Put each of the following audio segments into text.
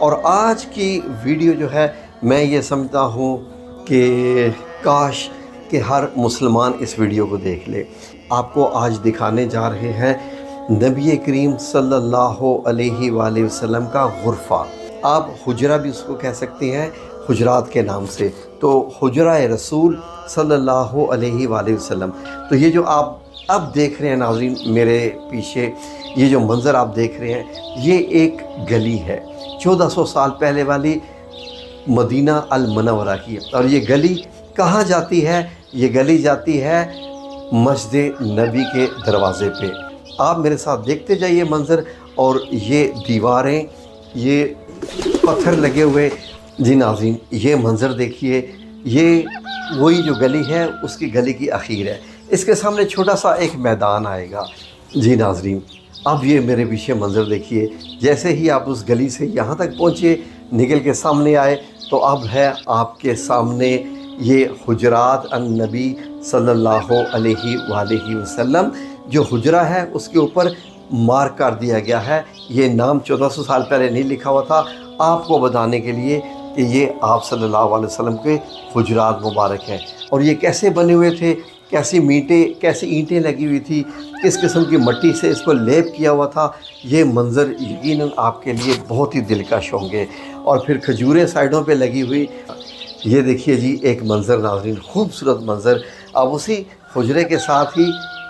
और आज की वीडियो जो है मैं ये समझता हूँ कि काश कि हर मुसलमान इस वीडियो को देख ले। आपको आज दिखाने जा रहे हैं नबी करीम सल्लल्लाहु अलैहि वसल्लम का गुरफ़ा। आप हुजरा भी उसको कह सकते हैं, हुजरात के नाम से। तो हुजरा रसूल सल्लल्लाहु अलैहि वसल्लम। तो ये जो आप अब देख रहे हैं नाज़रीन मेरे पीछे, ये जो मंज़र आप देख रहे हैं, ये एक गली है 1400 साल पहले वाली मदीना अल मुनव्वरा की। और ये गली कहाँ जाती है? ये गली जाती है मस्जिद नबी के दरवाज़े पे। आप मेरे साथ देखते जाइए मंज़र। और ये दीवारें, ये पत्थर लगे हुए। जी नाज़रीन ये मंज़र देखिए, ये वही जो गली है उसकी गली की आखिर है। इसके सामने छोटा सा एक मैदान आएगा। जी नाज़रीन अब ये मेरे पीछे मंज़र देखिए। जैसे ही आप उस गली से यहाँ तक पहुँचे, निकल के सामने आए, तो अब है आपके सामने ये हुजरात अन-नबी सल्लल्लाहु अलैहि वसल्लम। जो हुजरा है उसके ऊपर मार्क कर दिया गया है। ये नाम 1400 साल पहले नहीं लिखा हुआ था, आपको बताने के लिए कि ये आप सल्लल्लाहु अलैहि वसल्लम के हुजरात मुबारक हैं। और ये कैसे बने हुए थे, कैसी ईंटें लगी हुई थी, किस किस्म की मिट्टी से इसको लेप किया हुआ था, ये मंज़र यकीनन आपके लिए बहुत ही दिलकश होंगे। और फिर खजूरें साइडों पे लगी हुई। ये देखिए जी एक मंज़र नाज़रीन, खूबसूरत मंज़र। अब उसी हुजरे के साथ ही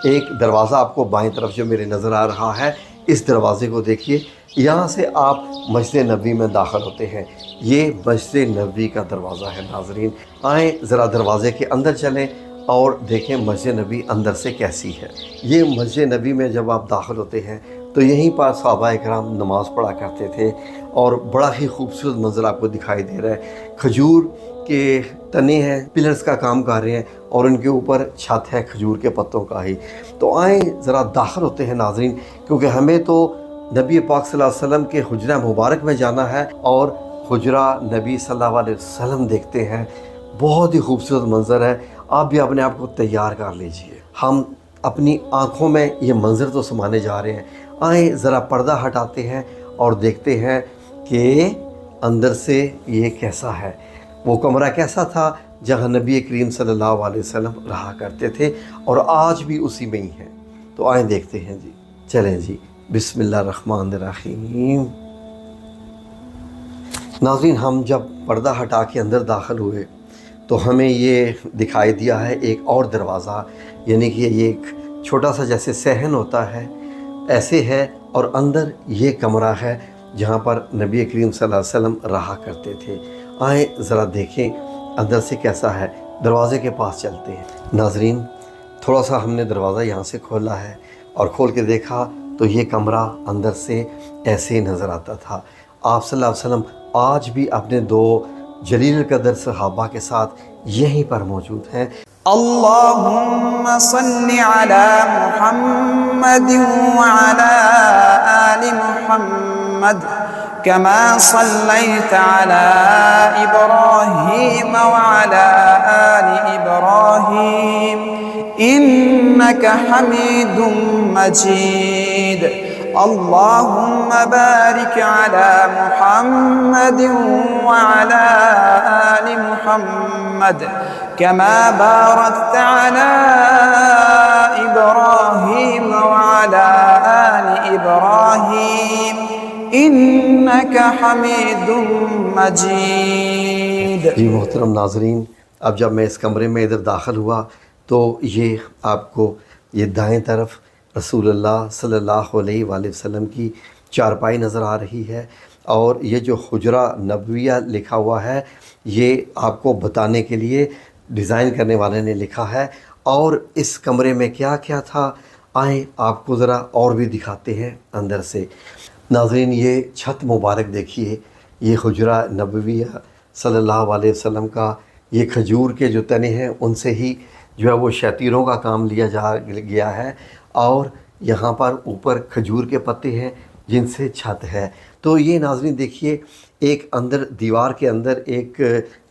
एक दरवाज़ा आपको बाएं तरफ जो मेरे नज़र आ रहा है, इस दरवाज़े को देखिए। यहाँ से आप मस्जिद नबी में दाखिल होते हैं। ये मस्जिद नबी का दरवाज़ा है नाज़रीन। आएँ ज़रा दरवाज़े के अंदर चलें और देखें मस्जिद नबी अंदर से कैसी है। ये मस्जिद नबी में जब आप दाखिल होते हैं तो यहीं पर सहाबा इकराम नमाज़ पढ़ा करते थे। और बड़ा ही खूबसूरत मंज़र आपको दिखाई दे रहा है। खजूर के तने हैं, पिलर्स का काम कर रहे हैं और उनके ऊपर छत है खजूर के पत्तों का ही। तो आएँ ज़रा दाखिल होते हैं नाज़रीन, क्योंकि हमें तो नबी पाक सल्लल्लाहु अलैहि वसल्लम के हुजरा मुबारक में जाना है और हुजरा नबी सल्लल्लाहु अलैहि वसल्लम देखते हैं। बहुत ही खूबसूरत मंज़र है। आप भी अपने आप को तैयार कर लीजिए। हम अपनी आँखों में ये मंज़र तो समाने जा रहे हैं। आएँ ज़रा पर्दा हटाते हैं और देखते हैं कि अंदर से ये कैसा है। वो कमरा कैसा था जहाँ नबी करीम सल्लल्लाहु अलैहि वसल्लम रहा करते थे, और आज भी उसी में ही है। तो आएँ देखते हैं जी। चलें जी, बिस्मिल्लाहिर्रहमानिर्रहीम। नाज़रीन हम जब पर्दा हटा के अंदर दाखिल हुए तो हमें ये दिखाई दिया है एक और दरवाज़ा, यानी कि ये एक छोटा सा जैसे सहन होता है ऐसे है, और अंदर ये कमरा है जहाँ पर नबी करीम सल्लल्लाहु अलैहि वसल्लम रहा करते थे। आएँ ज़रा देखें अंदर से कैसा है। दरवाज़े के पास चलते हैं नाज़रीन। थोड़ा सा हमने दरवाज़ा यहाँ से खोला है और खोल के देखा तो ये कमरा अंदर से ऐसे नज़र आता था। आप सल्लल्लाहु अलैहि वसल्लम आज भी अपने दो जलील कदर सहाबा के साथ यहीं पर मौजूद हैं। अल्लाहुम्मा सल्लि अला मुहम्मद व अला आलि मुहम्मद कमा सल्लैत अला इब्राहीम व अला आलि इब्राहीम इन्नका हमीदुम मजीद। अल्लाहुम्मा बारिक अला मुहम्मद व अला आलि मुहम्मद कमा बारकत अला इब्राहीम व अला आलि इब्राहीम इन्नका हमीदुम मजीद। जी मोहतरम नाज़रीन, अब जब मैं इस कमरे में इधर दाखिल हुआ तो ये आपको ये दाएं तरफ रसूलुल्लाह सल्लल्लाहु अलैहि वसल्लम की चारपाई नज़र आ रही है। और ये जो हुजरा नबविया लिखा हुआ है, ये आपको बताने के लिए डिज़ाइन करने वाले ने लिखा है। और इस कमरे में क्या क्या था, आएँ आपको ज़रा और भी दिखाते हैं अंदर से। नाज़रीन ये छत मुबारक देखिए, ये हुजरा नबविया सल्लल्लाहु अलैहि वसल्लम का। ये खजूर के जो तने हैं उनसे ही जो है वो शतीरों का काम लिया गया है। और यहाँ पर ऊपर खजूर के पत्ते हैं जिनसे छत है। तो ये नाज़रीन देखिए एक अंदर दीवार के अंदर एक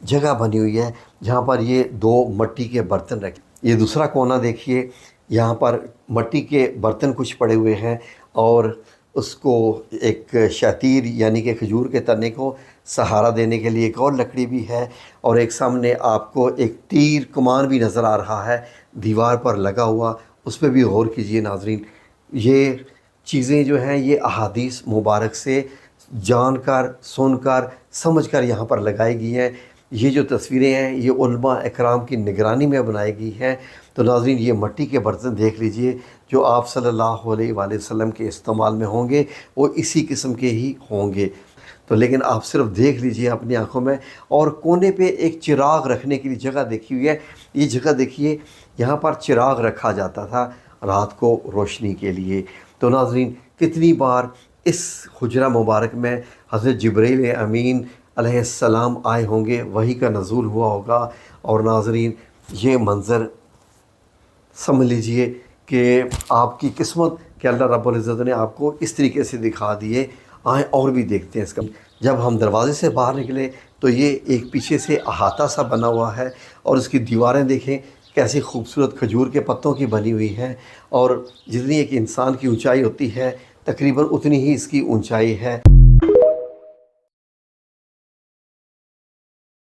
जगह बनी हुई है जहाँ पर ये दो मिट्टी के बर्तन रखे। ये दूसरा कोना देखिए, यहाँ पर मिट्टी के बर्तन कुछ पड़े हुए हैं और उसको एक शतीर यानी कि खजूर के तने को सहारा देने के लिए एक और लकड़ी भी है, और एक सामने आपको एक तीर कमान भी नज़र आ रहा है दीवार पर लगा हुआ। उस पर भी गौर कीजिए नाज़रीन। ये चीज़ें जो हैं ये अहादीस मुबारक से जानकर, सुनकर, समझकर यहाँ पर लगाई गई हैं। ये जो तस्वीरें हैं ये उलमा इकराम की निगरानी में बनाई गई हैं। तो नाज़रीन, ये मिट्टी के बर्तन देख लीजिए जो आप सल्लल्लाहु अलैहि वसल्लम के इस्तेमाल में होंगे, वो इसी किस्म के ही होंगे। तो लेकिन आप सिर्फ देख लीजिए अपनी आंखों में। और कोने पे एक चिराग रखने के लिए जगह देखी हुई है। ये जगह देखिए, यहाँ पर चिराग रखा जाता था रात को रोशनी के लिए। तो नाज़रीन, कितनी बार इस हुजरा मुबारक में हज़रत जिब्रील अमीन अलैहिस्सलाम आए होंगे, वही का नज़ूल हुआ होगा। और नाज़रीन, ये मंज़र समझ लीजिए कि आपकी किस्मत कि अल्लाह रब्बुल इज़्ज़त ने आपको इस तरीके से दिखा दिए। आए और भी देखते हैं इसका। जब हम दरवाज़े से बाहर निकले तो ये एक पीछे से अहाता सा बना हुआ है, और इसकी दीवारें देखें कैसी खूबसूरत खजूर के पत्तों की बनी हुई हैं। और जितनी एक इंसान की ऊंचाई होती है तकरीबन उतनी ही इसकी ऊंचाई है।